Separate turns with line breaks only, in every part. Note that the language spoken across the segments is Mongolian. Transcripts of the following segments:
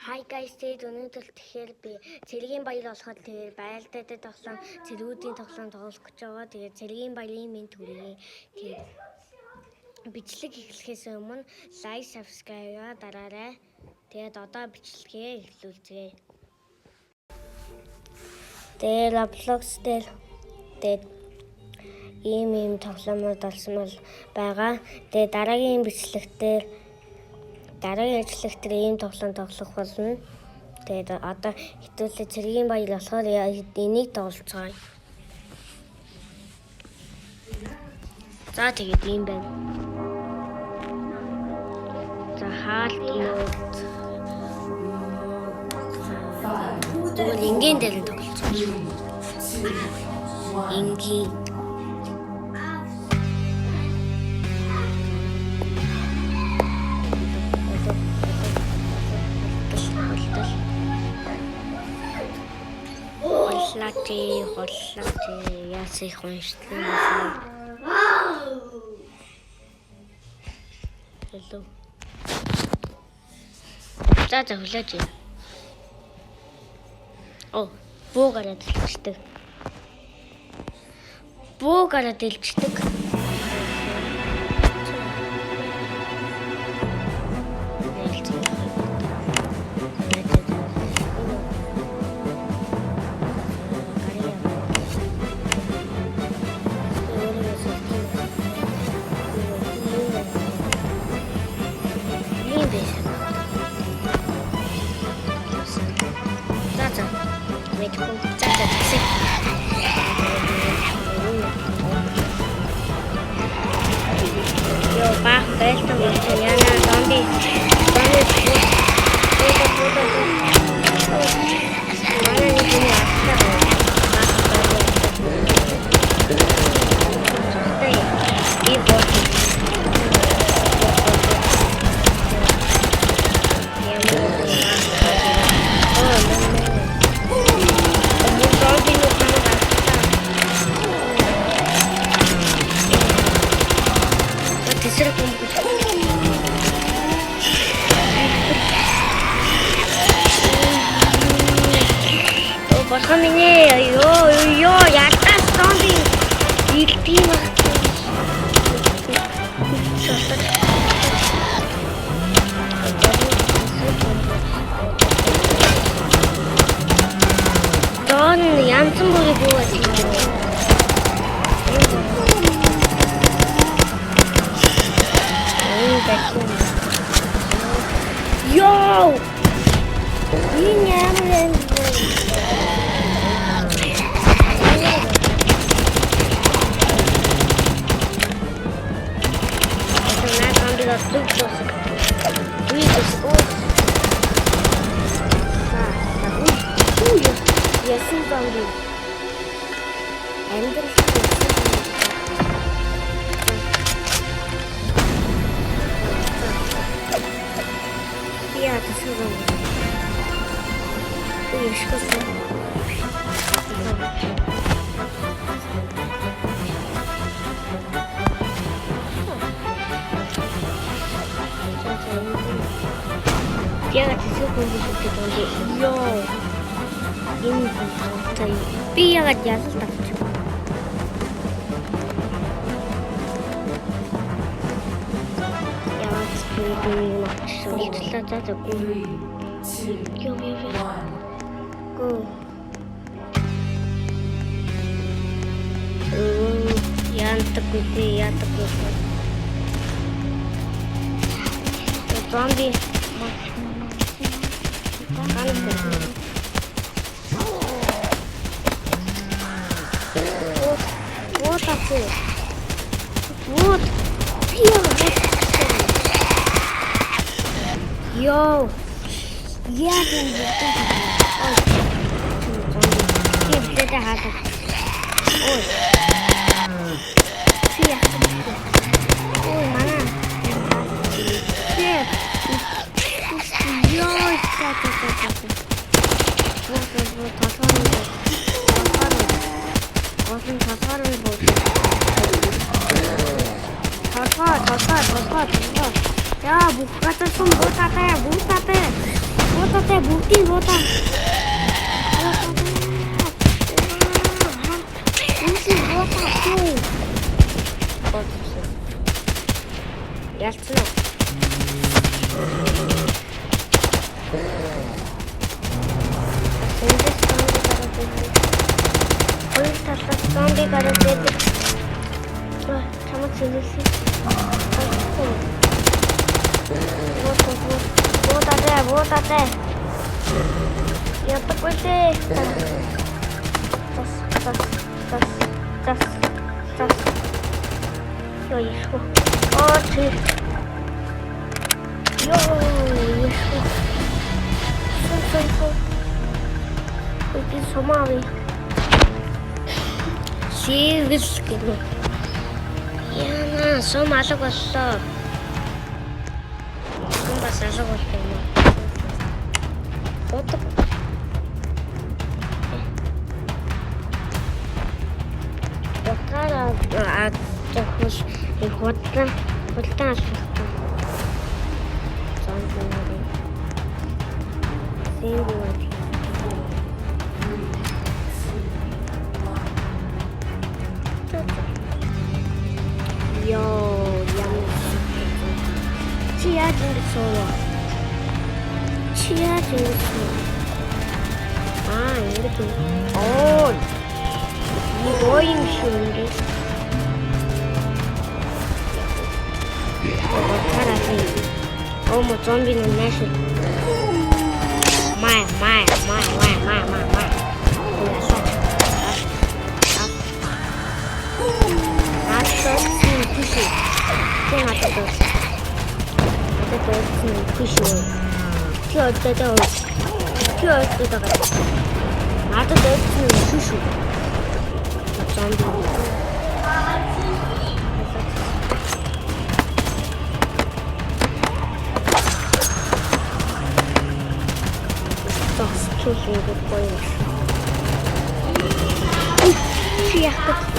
Hi guys, өнөөдөр тэгэхээр би цэргийн баяр болоход тэгээд байлдаад тоглоом цэргүүдийн тоглоом тоглох гэж байгаа. Тэгээд цэргийн баярын минь төрье. Тэгээд бичлэг эхлэхээс өмнө лайк, subscribe дараарай. Тэгээд одоо бичлэгээ эхлүүлцгээе. Тэгээд Roblox дээр тэгээд ийм тоглоомод олсон бол байгаа. Тэгээд дараагийн бичлэгтэр дараагийн ажиглалтэр ийм тоглоом тоглох болно. Тэгээд одоо хэдүүлээ цэргийн баяр болохоор энийг тоглолцгоо. За тэгээд ийм байна. За хаалт мод. Тэгвэл ингийн дээр тоглолцгоо. Ингийн Хорлати яасыг уншдаг юм. Hello. За хүлээж. Буугараа дэлчдэг. Янсан бүрий бүү гэж. Йоо! Энэ ямар Ясын зомби. Эндэр я тасгал. Ишкоса. Я тасгал бишээ. Йоо. Энэ би ягаад ялалт авчих. Яагаад би шүлжлээ заагүй. Go. Янтаггүй. Зомби. Вот. Йоу. Я не это хата. Ой. Ой, мана. Йой, Я бухгалтер сум буутаатай. буудаа. Ялцсан уу? Хоёр талаас зомби гараад байдаг. Чамд зэлсэн. Буудаа. Ятдаг үлээ. Тас. Ёо. Чи. Ёо. Ой, сумави. Сивс гэнэ. Яна, сум алга боллоо. Сум бас алга боллоо юм уу? Бод. Бакара хөл хутан алхах. Зомби. Сивс. 치아진소. 이렇게. 이거 임시인데. 잘하지. 뭐 좀비는 내시. 마야. 튀어다가 나도 내치는 슈슈 좀비 스토스 이거 보여줘. 튀어다.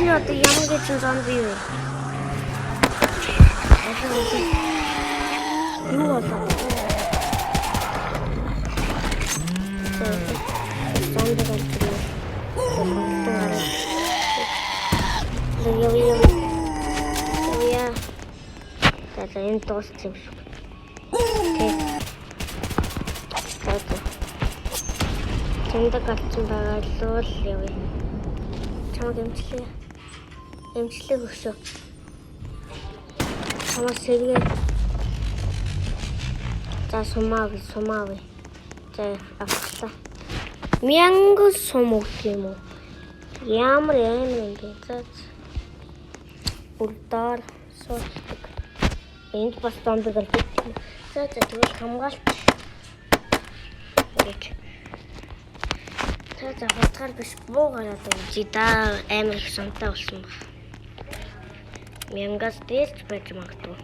치료도 양계춘 좀비. 누워서. 좀비가 들어. 여기야. 자, 인도스 좀. 정답 같은 바가 쏠려요. чамаг эмчлээ өгшөө. Чамаг сэргээ. За сумаави. За авчлаа. Мянга сум өгөх юм уу? Ямар юм бэ? Урдаар суучдаг. Энд бас зомби галдаг. За тэгвэл хамгаалт. За хутгаар биш буугараад өгье да. Амар их сонтой болсон ба. Мянгас дээлж байж магадгүй.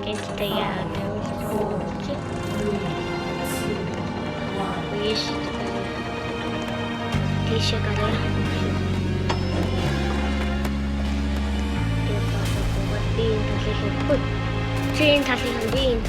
Гэнттэй яа. Тийшээ гараа. Чин талын.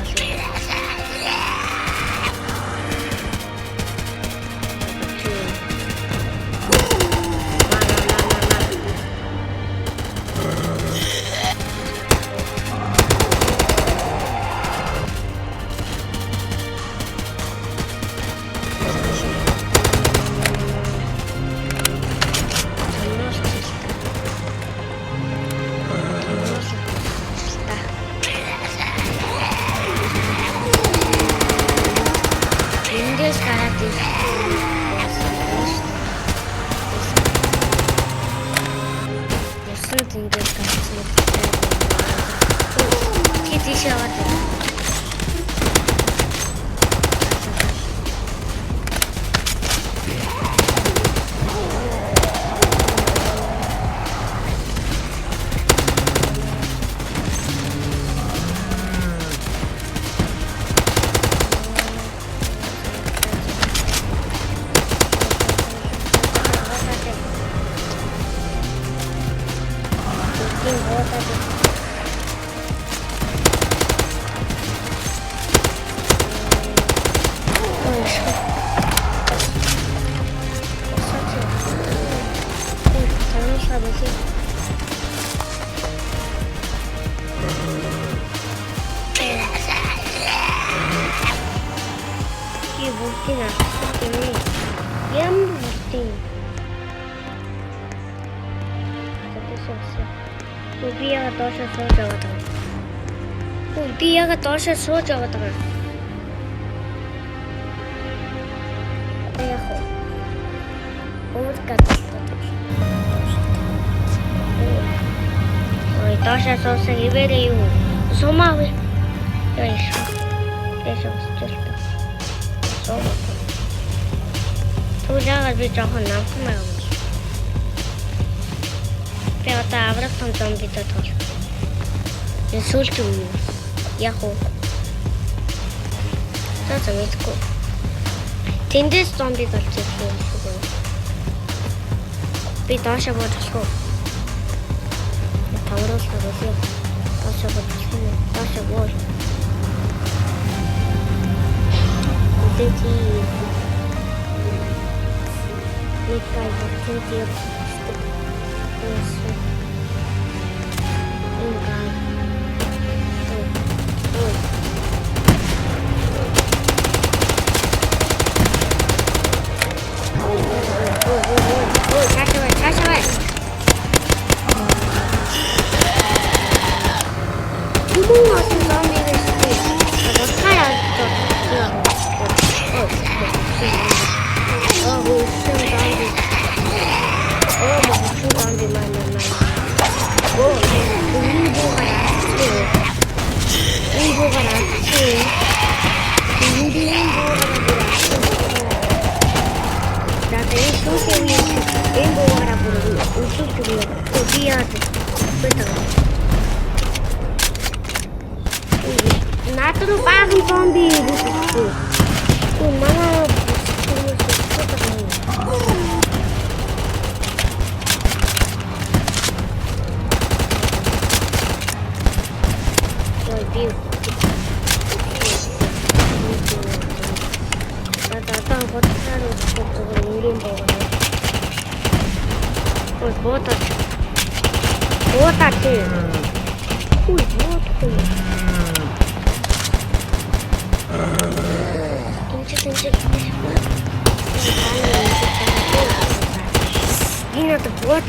болов. Бүгдийг авах юм. Ямар бүгдийг. Би яагаад доошоо сууж яваад байгаа юм? Би яагаад доошоо сууж яваад байгаа юм? Яг уу. Өөртөө. Ой, доошоо суусан ивэрээ юу? Сумаа. Яаш. Яаш. Тулаагаар би жоохон намхан байгаа юм. Би одоо аврах том зомбидод тол. Энэ сүлж үү? Яг уу. За мэдгүй. Тэндээс зомби болж ирсэн. Би доошоо бууж болох уу? Тавруулах уу? Доошоо бууж юм. Доошоо бууж. Дэти. Никай бутинтио. Naturu bahan zombie itu. Mana ini ada buat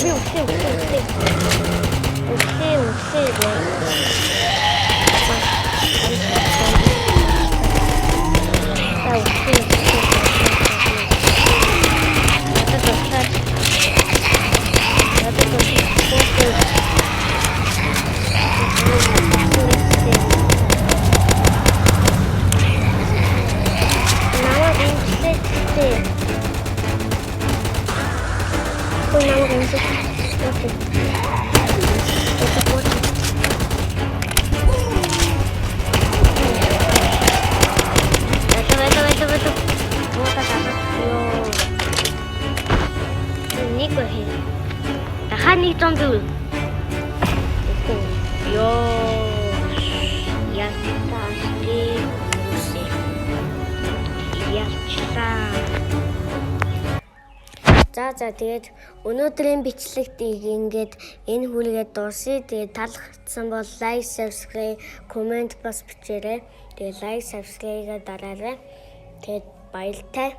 би үхээ. Нэг зомби үү? За тэгээд өнөөдрийн бичлэгтийг ингээд энэ хүлгээ дуусъя. Тэгээд таалагдсан бол лайк, subscribe, comment бас бичээрэй. Тэгээд лайк, subscribe-га дараарай. Тэгээд баяртай.